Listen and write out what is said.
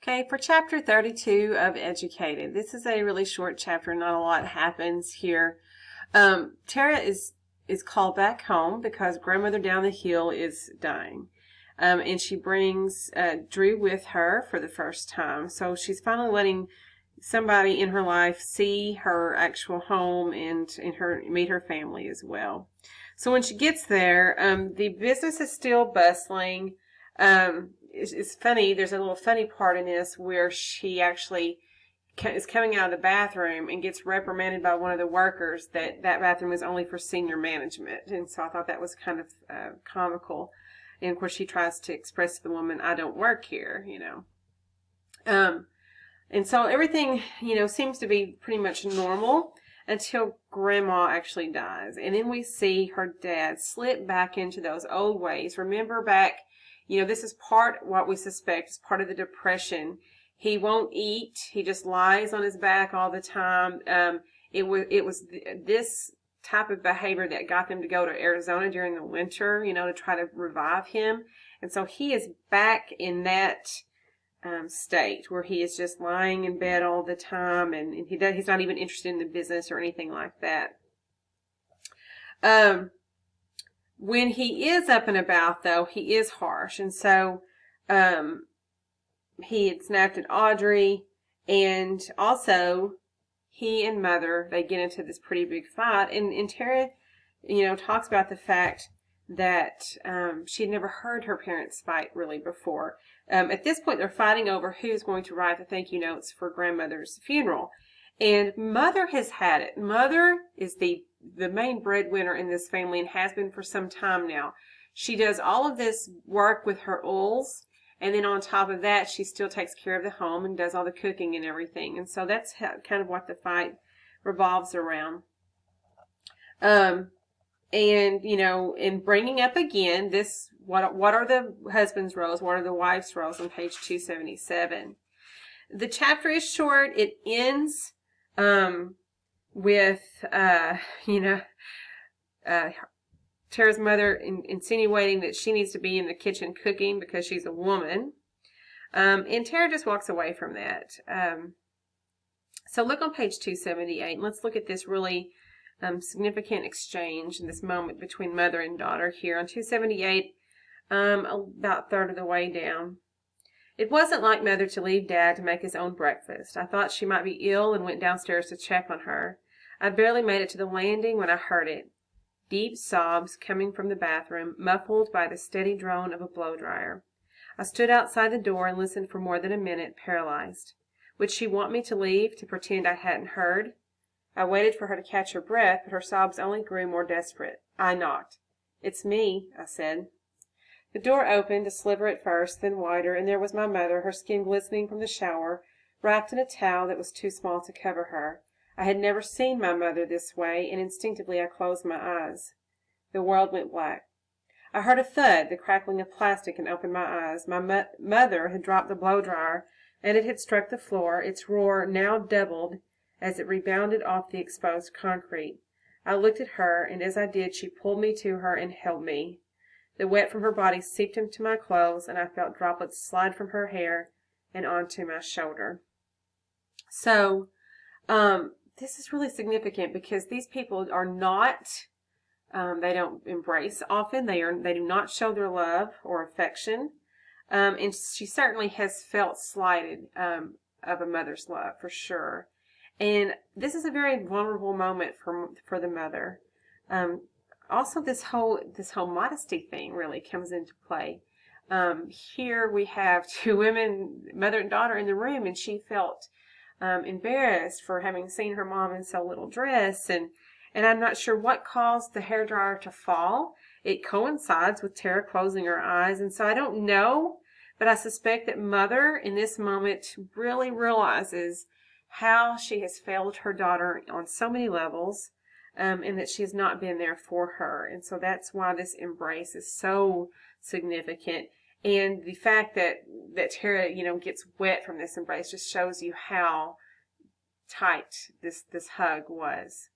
Okay, for chapter 32 of Educated, this is a really short chapter. Not a lot happens here. Tara is called back home because grandmother down the hill is dying. And she brings Drew with her for the first time. So she's finally letting somebody in her life see her actual home and meet her family as well. So when she gets there, the business is still bustling. It's funny. There's a little funny part in this where she actually is coming out of the bathroom and gets reprimanded by one of the workers that bathroom is only for senior management. And so I thought that was kind of comical. And of course she tries to express to the woman, I don't work here, And so everything, seems to be pretty much normal until Grandma actually dies. And then we see her dad slip back into those old ways. Remember back, this is what we suspect is part of the depression. He won't eat. He just lies on his back all the time. It was this type of behavior that got them to go to Arizona during the winter, to try to revive him. And so he is back in that state where he is just lying in bed all the time, and he's not even interested in the business or anything like that. When he is up and about, though, he is harsh, and so he had snapped at Audrey, and also he and Mother, they get into this pretty big fight, and Tara, talks about the fact that she had never heard her parents fight really before. At this point, they're fighting over who's going to write the thank you notes for grandmother's funeral. And Mother has had it. Mother is the main breadwinner in this family and has been for some time now. She does all of this work with her oils, and then on top of that, she still takes care of the home and does all the cooking and everything. And so that's kind of what the fight revolves around. And, in bringing up again this, what are the husband's roles? What are the wife's roles on page 277? The chapter is short. It ends with, Tara's mother insinuating that she needs to be in the kitchen cooking because she's a woman. And Tara just walks away from that. So look on page 278, and let's look at this really significant exchange in this moment between mother and daughter here on 278, about a third of the way down. It wasn't like Mother to leave Dad to make his own breakfast. I thought she might be ill and went downstairs to check on her. I barely made it to the landing when I heard it. Deep sobs coming from the bathroom, muffled by the steady drone of a blow-dryer. I stood outside the door and listened for more than a minute, paralyzed. Would she want me to leave, to pretend I hadn't heard? I waited for her to catch her breath, but her sobs only grew more desperate. I knocked. It's me, I said. The door opened, a sliver at first, then wider, and there was my mother, her skin glistening from the shower, wrapped in a towel that was too small to cover her. I had never seen my mother this way, and instinctively I closed my eyes. The world went black. I heard a thud, the crackling of plastic, and opened my eyes. My mother had dropped the blow-dryer, and it had struck the floor, its roar now doubled as it rebounded off the exposed concrete. I looked at her, and as I did, she pulled me to her and held me. The wet from her body seeped into my clothes, and I felt droplets slide from her hair and onto my shoulder. So, this is really significant because these people are not, they don't embrace often. They do not show their love or affection. And she certainly has felt slighted of a mother's love, for sure. And this is a very vulnerable moment for the mother. Also, this whole modesty thing really comes into play. Here we have two women, mother and daughter, in the room, and she felt embarrassed for having seen her mom in so little dress, and I'm not sure what caused the hairdryer to fall. It coincides with Tara closing her eyes, and so I don't know, but I suspect that Mother in this moment really realizes how she has failed her daughter on so many levels, and that she has not been there for her, and so that's why this embrace is so significant. And the fact that Tara, gets wet from this embrace just shows you how tight this hug was.